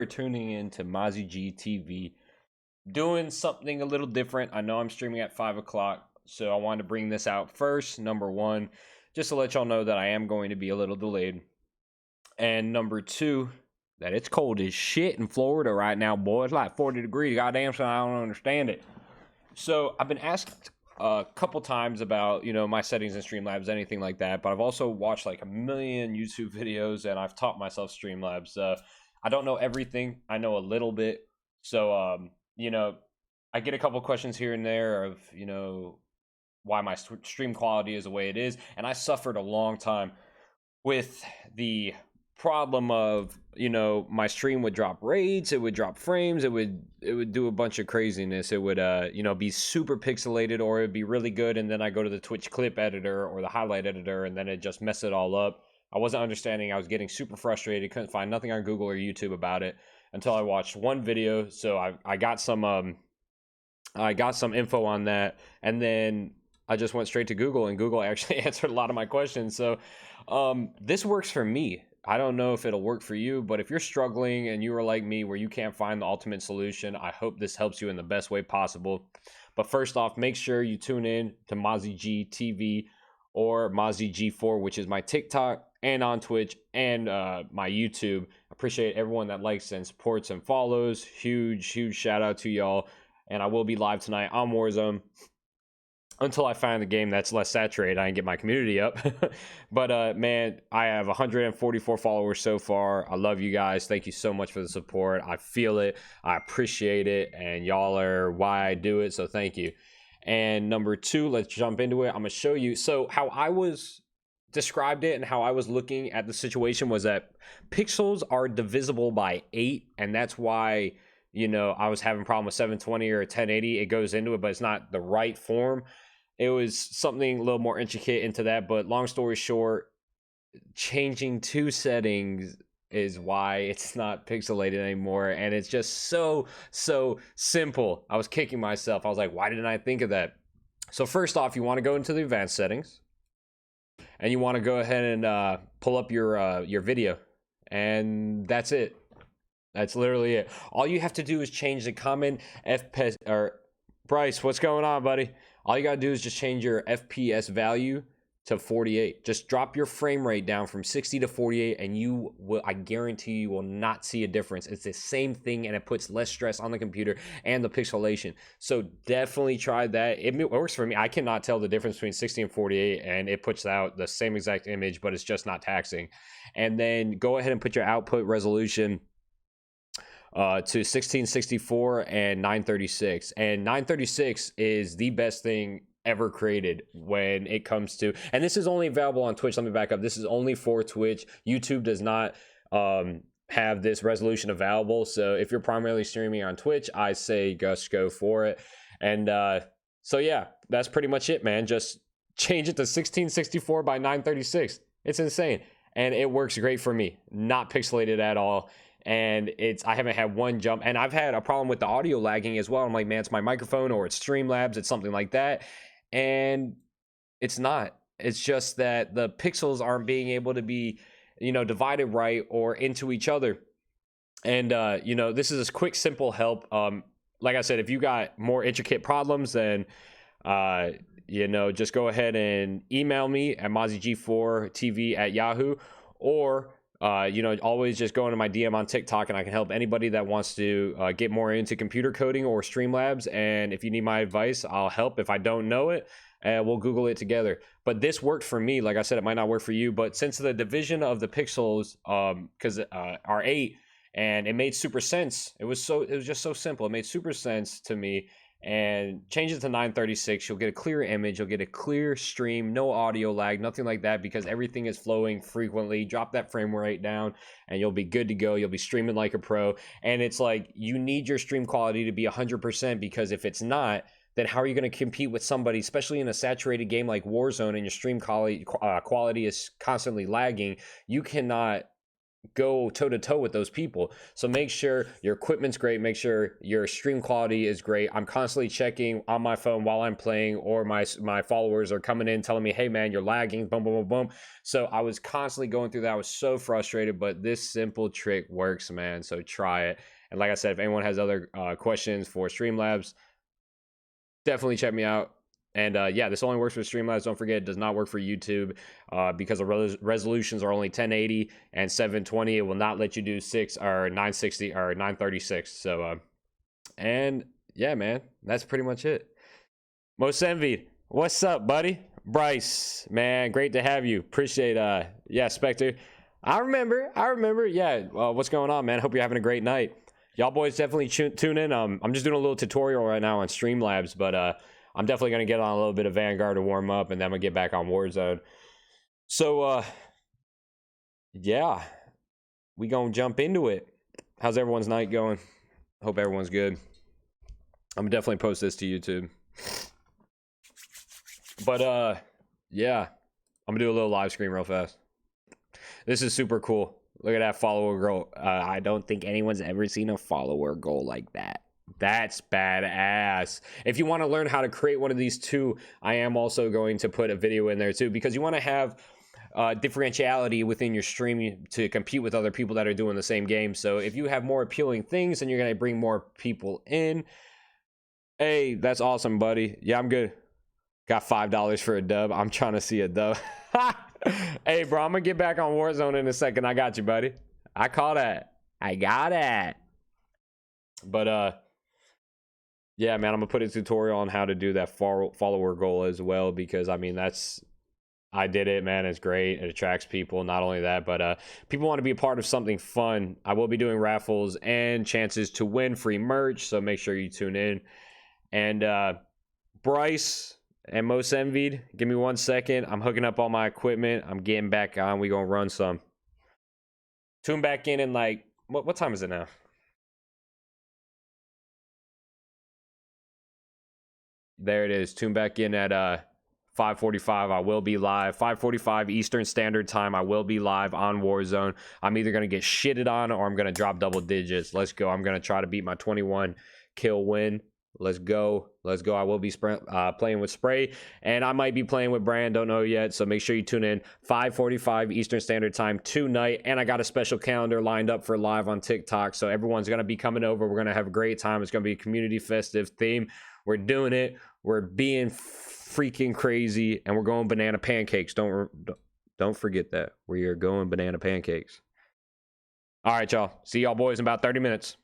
For tuning in to Mozzie G TV, doing something a little different. I know I'm streaming at 5 o'clock, so I wanted to bring this out first. Number one, just to let y'all know that I am going to be a little delayed. And number two, that it's cold as shit in Florida right now, boy. It's like 40 degrees. Goddamn, son, I don't understand it. So I've been asked a couple times about, my settings in Streamlabs, anything like that. But I've also watched like a million YouTube videos, and I've taught myself Streamlabs. I don't know everything. I know a little bit. So, I get a couple questions here and there of, why my stream quality is the way it is. And I suffered a long time with the problem of, my stream would drop rates, it would drop frames, it would do a bunch of craziness. It would be super pixelated, or it'd be really good, and then I go to the Twitch clip editor or the highlight editor, and then it just mess it all up. I wasn't understanding. I was getting super frustrated. Couldn't find nothing on Google or YouTube about it until I watched one video. So I got some info on that, and then I just went straight to Google, and Google actually answered a lot of my questions. So this works for me. I don't know if it'll work for you, but if you're struggling and you are like me where you can't find the ultimate solution, I hope this helps you in the best way possible. But first off, make sure you tune in to Mozzie G TV or Mozzie G4, which is my TikTok, and on Twitch, and my YouTube. Appreciate everyone that likes and supports and follows. Huge shout out to y'all. And I will be live tonight on Warzone until I find the game that's less saturated. I can get my community up. But man, I have 144 followers so far. I love you guys. Thank you so much for the support. I feel it, I appreciate it, and y'all are why I do it, so thank you. And number two, let's jump into it. I'm gonna show you. So how I was described it and how I was looking at the situation was that pixels are divisible by 8, and that's why I was having a problem with 720 or 1080. It goes into it, but it's not the right form. It was something a little more intricate into that, but long story short, changing two settings is why it's not pixelated anymore, and it's just so simple. I was kicking myself. I was like, why didn't I think of that? So first off, you want to go into the advanced settings, and you want to go ahead and pull up your video, and that's it. That's literally it. All you have to do is change the common FPS, or Bryce, what's going on, buddy? All you gotta do is just change your FPS value to 48. Just drop your frame rate down from 60 to 48, and you will, I guarantee you will not see a difference. It's the same thing, and it puts less stress on the computer and the pixelation. So definitely try that. It works for me. I cannot tell the difference between 60 and 48, and it puts out the same exact image, but it's just not taxing. And then go ahead and put your output resolution to 1664 and 936. And 936 is the best thing ever created when it comes to, and this is only available on Twitch. Let me back up. This is only for Twitch. YouTube does not have this resolution available. So if you're primarily streaming on Twitch, I say just go for it. And so yeah, that's pretty much it, man. Just change it to 1664 by 936. It's insane, and it works great for me. Not pixelated at all. And I haven't had one jump, and I've had a problem with the audio lagging as well. I'm like, man, it's my microphone, or it's Streamlabs, it's something like that. And it's not. It's just that the pixels aren't being able to be, divided right or into each other. And this is a quick, simple help. Like I said, if you got more intricate problems, then just go ahead and email me at mozzig4tv@yahoo, or always just go into my DM on TikTok, and I can help anybody that wants to get more into computer coding or Streamlabs. And if you need my advice, I'll help. If I don't know it, we'll Google it together. But this worked for me. Like I said, it might not work for you, but since the division of the pixels, because are 8, and it made super sense. It was just so simple. It made super sense to me. And change it to 936. You'll get a clear image, you'll get a clear stream, no audio lag, nothing like that, because everything is flowing frequently. Drop that frame rate down, and you'll be good to go. You'll be streaming like a pro. And it's like, you need your stream quality to be 100%, because if it's not, then how are you going to compete with somebody, especially in a saturated game like Warzone, and your stream quality is constantly lagging? You cannot go toe to toe with those people. So make sure your equipment's great, make sure your stream quality is great. I'm constantly checking on my phone while I'm playing, or my followers are coming in telling me, hey man, you're lagging, boom boom boom boom. So I was constantly going through that. I was so frustrated, but this simple trick works, man. So try it. And like I said, if anyone has other questions for Streamlabs, definitely check me out. And yeah, this only works for Streamlabs. Don't forget, it does not work for YouTube because the resolutions are only 1080 and 720. It will not let you do 6 or 960 or 936. So, and yeah, man, that's pretty much it. Most envied. What's up, buddy? Bryce, man, great to have you. Appreciate yeah, Spectre. I remember. Yeah, what's going on, man? Hope you're having a great night. Y'all boys definitely tune in. I'm just doing a little tutorial right now on Streamlabs, but I'm definitely going to get on a little bit of Vanguard to warm up, and then I'm going to get back on Warzone. So, yeah, we going to jump into it. How's everyone's night going? Hope everyone's good. I'm going to definitely post this to YouTube. But, yeah, I'm going to do a little live stream real fast. This is super cool. Look at that follower goal. I don't think anyone's ever seen a follower goal like that. That's badass. If you want to learn how to create one of these too, I am also going to put a video in there too, because you want to have differentiality within your stream to compete with other people that are doing the same game. So if you have more appealing things, then you're going to bring more people in. Hey, that's awesome, buddy. Yeah, I'm good. Got $5 for a dub. I'm trying to see a dub. Hey, bro, I'm going to get back on Warzone in a second. I got you, buddy. I call that. I got it. But, yeah, man, I'm gonna put a tutorial on how to do that follower goal as well, because I mean, I did it, man. It's great. It attracts people. Not only that, but people want to be a part of something fun. I will be doing raffles and chances to win free merch, so make sure you tune in. And Bryce and Most Envied, give me 1 second. I'm hooking up all my equipment. I'm getting back on. We gonna run some. Tune back in like what time is it now? There it is. Tune back in at 5:45. I will be live. 5:45 Eastern Standard Time. I will be live on Warzone. I'm either going to get shitted on or I'm going to drop double digits. Let's go. I'm going to try to beat my 21 kill win. Let's go. Let's go. I will be playing with Spray, and I might be playing with Brand. Don't know yet, so make sure you tune in. 5:45 Eastern Standard Time tonight, and I got a special calendar lined up for live on TikTok, so everyone's going to be coming over. We're going to have a great time. It's going to be a community festive theme. We're doing it. We're being freaking crazy, and we're going banana pancakes. Don't forget that. We are going banana pancakes. All right, y'all. See y'all boys in about 30 minutes.